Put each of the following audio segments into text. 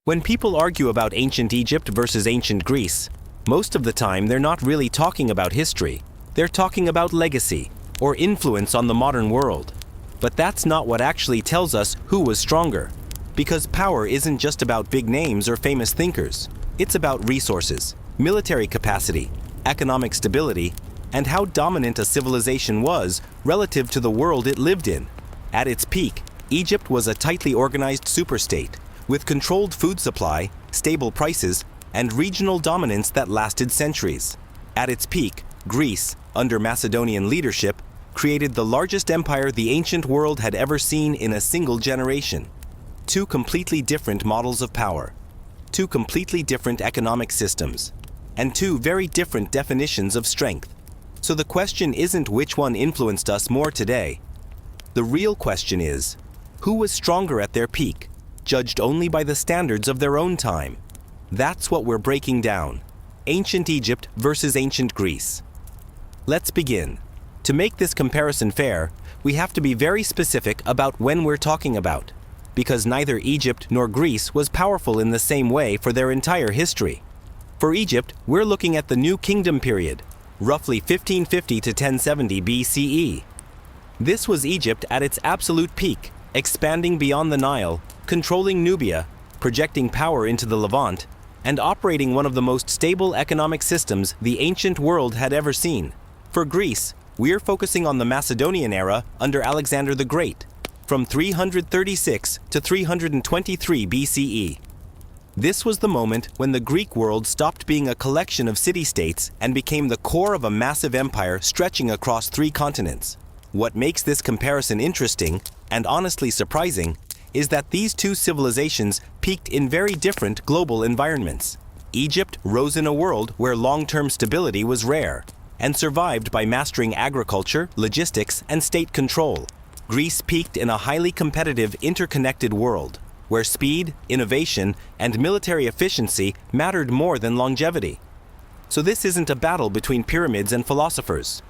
When people argue about ancient Egypt versus ancient Greece, most of the time they're not really talking about history. They're talking about legacy or influence on the modern world. But that's not what actually tells us who was stronger. Because power isn't just about big names or famous thinkers. It's about resources, military capacity, economic stability, and how dominant a civilization was relative to the world it lived in. At its peak, Egypt was a tightly organized superstate, with controlled food supply, stable prices, and regional dominance that lasted centuries. At its peak, Greece, under Macedonian leadership, created the largest empire the ancient world had ever seen in a single generation. Two completely different models of power, two completely different economic systems, and two very different definitions of strength. So the question isn't which one influenced us more today. The real question is, who was stronger at their peak, judged only by the standards of their own time? That's what we're breaking down. Ancient Egypt versus ancient Greece. Let's begin. To make this comparison fair, we have to be very specific about when we're talking about, because neither Egypt nor Greece was powerful in the same way for their entire history. For Egypt, we're looking at the New Kingdom period, roughly 1550 to 1070 BCE. This was Egypt at its absolute peak, expanding beyond the Nile, controlling Nubia, projecting power into the Levant, and operating one of the most stable economic systems the ancient world had ever seen. For Greece, we're focusing on the Macedonian era under Alexander the Great, from 336 to 323 BCE. This was the moment when the Greek world stopped being a collection of city-states and became the core of a massive empire stretching across 3 continents. What makes this comparison interesting, and honestly surprising, is that these two civilizations peaked in very different global environments. Egypt rose in a world where long-term stability was rare, and survived by mastering agriculture, logistics, and state control. Greece peaked in a highly competitive, interconnected world, where speed, innovation, and military efficiency mattered more than longevity. So this isn't a battle between pyramids and philosophers.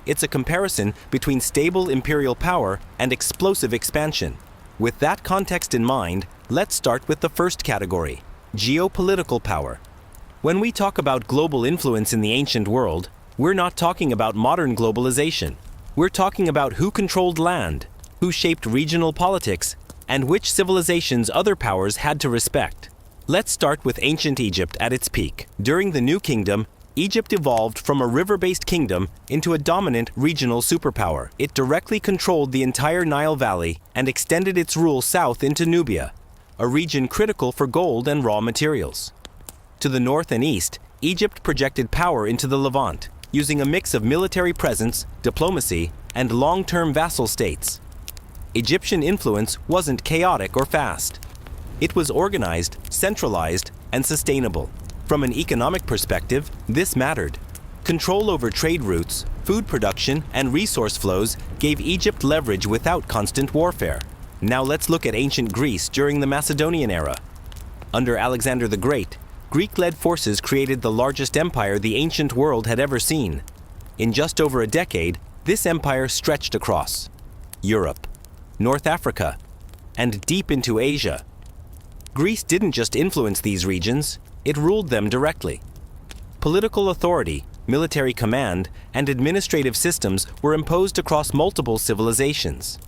It's a comparison between stable imperial power and explosive expansion. With that context in mind, let's start with the first category, geopolitical power. When we talk about global influence in the ancient world, we're not talking about modern globalization. We're talking about who controlled land, who shaped regional politics, and which civilizations other powers had to respect. Let's start with ancient Egypt at its peak. During the New Kingdom, Egypt evolved from a river-based kingdom into a dominant regional superpower. It directly controlled the entire Nile Valley and extended its rule south into Nubia, a region critical for gold and raw materials. To the north and east, Egypt projected power into the Levant, using a mix of military presence, diplomacy, and long-term vassal states. Egyptian influence wasn't chaotic or fast. It was organized, centralized, and sustainable. From an economic perspective, this mattered. Control over trade routes, food production, and resource flows gave Egypt leverage without constant warfare. Now let's look at ancient Greece during the Macedonian era. Under Alexander the Great, Greek-led forces created the largest empire the ancient world had ever seen. In just over a decade, this empire stretched across Europe, North Africa, and deep into Asia. Greece didn't just influence these regions, it ruled them directly. Political authority, military command, and administrative systems were imposed across multiple civilizations.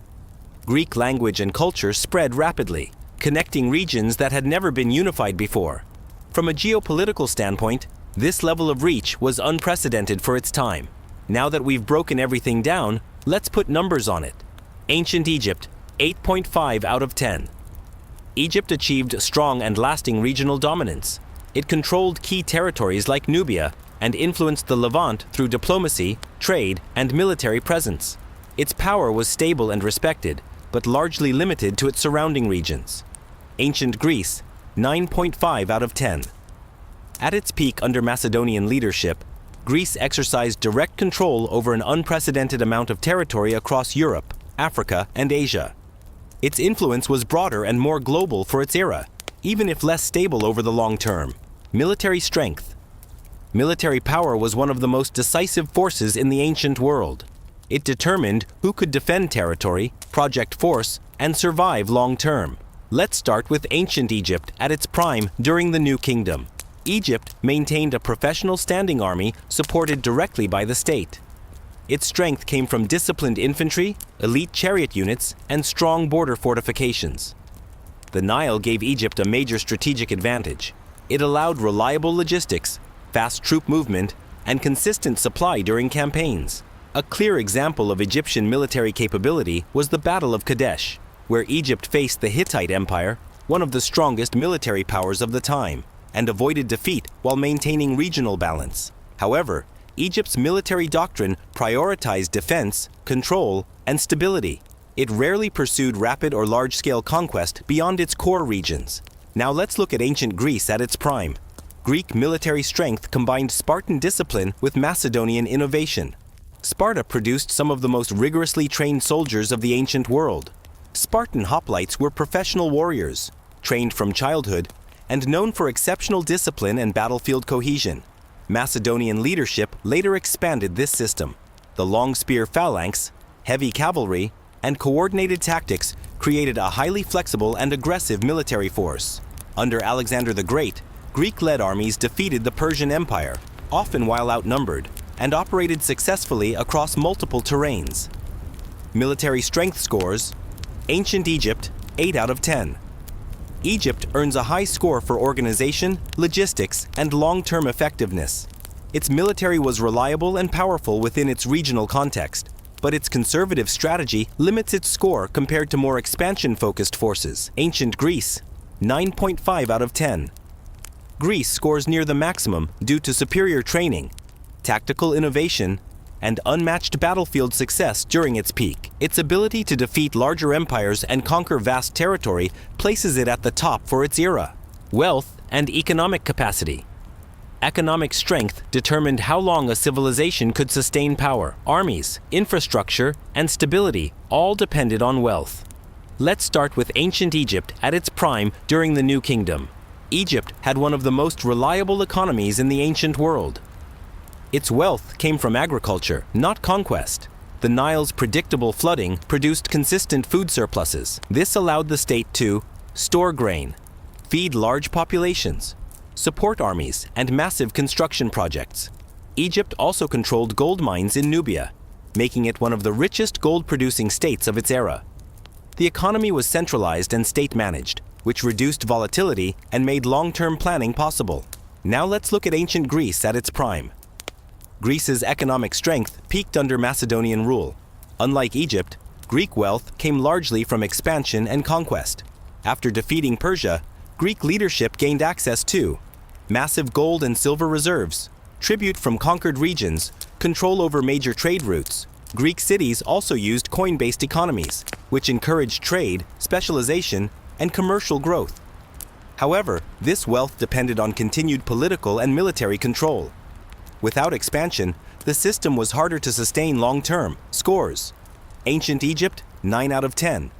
Greek language and culture spread rapidly, connecting regions that had never been unified before. From a geopolitical standpoint, this level of reach was unprecedented for its time. Now that we've broken everything down, let's put numbers on it. Ancient Egypt, 8.5 out of 10. Egypt achieved strong and lasting regional dominance. It controlled key territories like Nubia and influenced the Levant through diplomacy, trade, and military presence. Its power was stable and respected, but largely limited to its surrounding regions. Ancient Greece, 9.5 out of 10. At its peak under Macedonian leadership, Greece exercised direct control over an unprecedented amount of territory across Europe, Africa, and Asia. Its influence was broader and more global for its era, even if less stable over the long term. Military strength. Military power was one of the most decisive forces in the ancient world. It determined who could defend territory, project force, and survive long term. Let's start with ancient Egypt at its prime during the New Kingdom. Egypt maintained a professional standing army supported directly by the state. Its strength came from disciplined infantry, elite chariot units, and strong border fortifications. The Nile gave Egypt a major strategic advantage. It allowed reliable logistics, fast troop movement, and consistent supply during campaigns. A clear example of Egyptian military capability was the Battle of Kadesh, where Egypt faced the Hittite Empire, one of the strongest military powers of the time, and avoided defeat while maintaining regional balance. However, Egypt's military doctrine prioritized defense, control, and stability. It rarely pursued rapid or large-scale conquest beyond its core regions. Now let's look at ancient Greece at its prime. Greek military strength combined Spartan discipline with Macedonian innovation. Sparta produced some of the most rigorously trained soldiers of the ancient world. Spartan hoplites were professional warriors, trained from childhood, and known for exceptional discipline and battlefield cohesion. Macedonian leadership later expanded this system. The long spear phalanx, heavy cavalry, and coordinated tactics created a highly flexible and aggressive military force. Under Alexander the Great, Greek-led armies defeated the Persian Empire, often while outnumbered, and operated successfully across multiple terrains. Military strength scores: Ancient Egypt, 8 out of 10. Egypt earns a high score for organization, logistics, and long-term effectiveness. Its military was reliable and powerful within its regional context, but its conservative strategy limits its score compared to more expansion-focused forces. Ancient Greece, 9.5 out of 10. Greece scores near the maximum due to superior training, tactical innovation, and unmatched battlefield success during its peak. Its ability to defeat larger empires and conquer vast territory places it at the top for its era. Wealth and economic capacity. Economic strength determined how long a civilization could sustain power. Armies, infrastructure, and stability all depended on wealth. Let's start with ancient Egypt at its prime during the New Kingdom. Egypt had one of the most reliable economies in the ancient world. Its wealth came from agriculture, not conquest. The Nile's predictable flooding produced consistent food surpluses. This allowed the state to store grain, feed large populations, support armies, and massive construction projects. Egypt also controlled gold mines in Nubia, making it one of the richest gold-producing states of its era. The economy was centralized and state-managed, which reduced volatility and made long-term planning possible. Now let's look at ancient Greece at its prime. Greece's economic strength peaked under Macedonian rule. Unlike Egypt, Greek wealth came largely from expansion and conquest. After defeating Persia, Greek leadership gained access to massive gold and silver reserves, tribute from conquered regions, control over major trade routes. Greek cities also used coin-based economies, which encouraged trade, specialization, and commercial growth. However, this wealth depended on continued political and military control. Without expansion, the system was harder to sustain long-term. Scores: Ancient Egypt, 9 out of 10.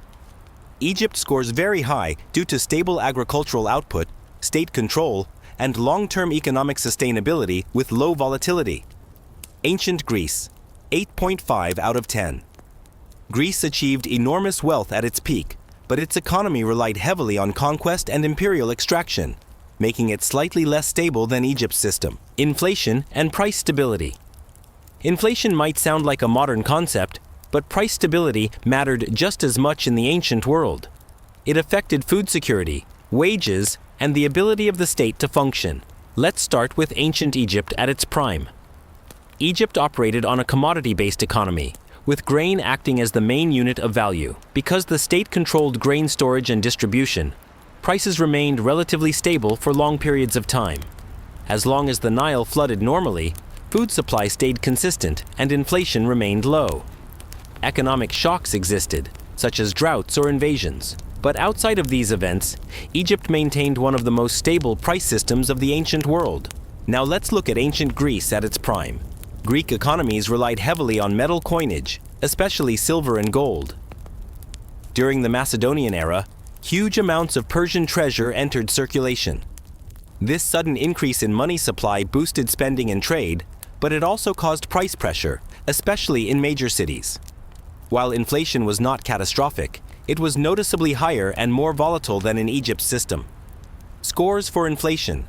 Egypt scores very high due to stable agricultural output, state control, and long-term economic sustainability with low volatility. Ancient Greece, 8.5 out of 10. Greece achieved enormous wealth at its peak, but its economy relied heavily on conquest and imperial extraction, making it slightly less stable than Egypt's system. Inflation and price stability. Inflation might sound like a modern concept, but price stability mattered just as much in the ancient world. It affected food security, wages, and the ability of the state to function. Let's start with ancient Egypt at its prime. Egypt operated on a commodity-based economy, with grain acting as the main unit of value. Because the state controlled grain storage and distribution, prices remained relatively stable for long periods of time. As long as the Nile flooded normally, food supply stayed consistent and inflation remained low. Economic shocks existed, such as droughts or invasions. But outside of these events, Egypt maintained one of the most stable price systems of the ancient world. Now let's look at ancient Greece at its prime. Greek economies relied heavily on metal coinage, especially silver and gold. During the Macedonian era, huge amounts of Persian treasure entered circulation. This sudden increase in money supply boosted spending and trade, but it also caused price pressure, especially in major cities. While inflation was not catastrophic, It was noticeably higher and more volatile than in Egypt's system. Scores for inflation.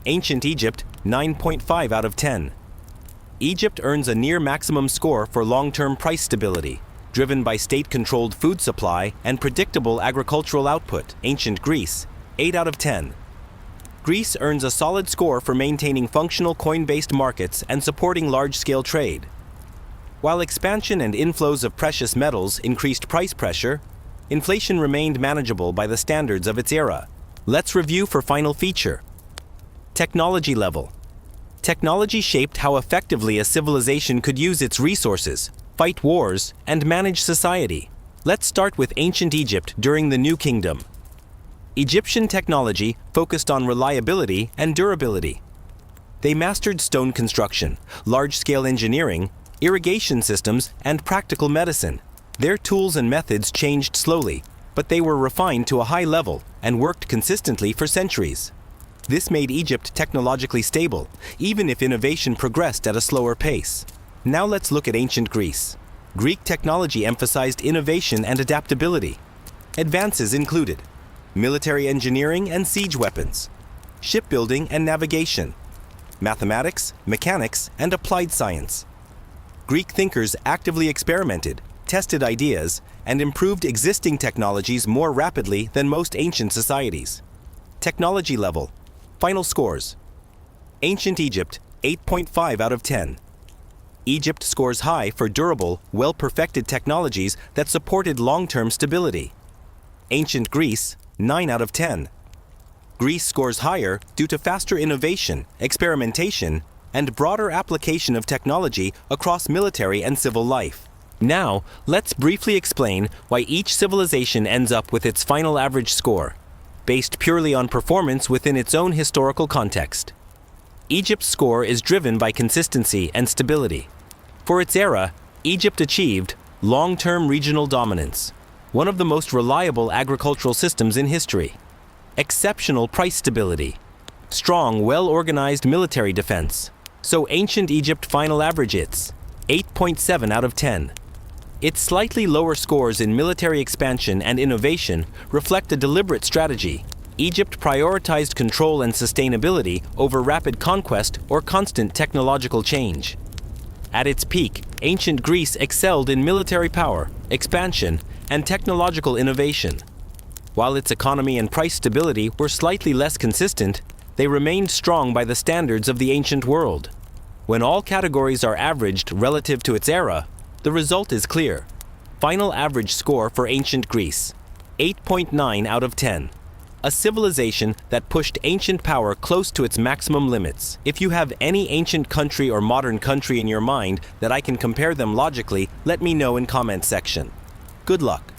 Ancient Egypt, 9.5 out of 10. Egypt earns a near maximum score for long-term price stability, driven by state-controlled food supply and predictable agricultural output. Ancient Greece, 8 out of 10. Greece earns a solid score for maintaining functional coin-based markets and supporting large-scale trade. While expansion and inflows of precious metals increased price pressure, inflation remained manageable by the standards of its era. Let's review for final feature. Technology level. Technology shaped how effectively a civilization could use its resources, fight wars, and manage society. Let's start with ancient Egypt during the New Kingdom. Egyptian technology focused on reliability and durability. They mastered stone construction, large-scale engineering, irrigation systems, and practical medicine. Their tools and methods changed slowly, but they were refined to a high level and worked consistently for centuries. This made Egypt technologically stable, even if innovation progressed at a slower pace. Now let's look at ancient Greece. Greek technology emphasized innovation and adaptability. Advances included military engineering and siege weapons, shipbuilding and navigation, mathematics, mechanics, and applied science. Greek thinkers actively experimented, tested ideas, and improved existing technologies more rapidly than most ancient societies. Technology level. Final scores. Ancient Egypt, 8.5 out of 10. Egypt scores high for durable, well-perfected technologies that supported long-term stability. Ancient Greece, 9 out of 10. Greece scores higher due to faster innovation, experimentation, and broader application of technology across military and civil life. Now, let's briefly explain why each civilization ends up with its final average score, based purely on performance within its own historical context. Egypt's score is driven by consistency and stability. For its era, Egypt achieved long-term regional dominance, one of the most reliable agricultural systems in history, exceptional price stability, strong, well-organized military defense. So ancient Egypt final average it's 8.7 out of 10. Its slightly lower scores in military expansion and innovation reflect a deliberate strategy. Egypt prioritized control and sustainability over rapid conquest or constant technological change. At its peak, ancient Greece excelled in military power, expansion, and technological innovation. While its economy and price stability were slightly less consistent, they remained strong by the standards of the ancient world. When all categories are averaged relative to its era, the result is clear. Final average score for ancient Greece, 8.9 out of 10. A civilization that pushed ancient power close to its maximum limits. If you have any ancient country or modern country in your mind that I can compare them logically, let me know in comment section. Good luck.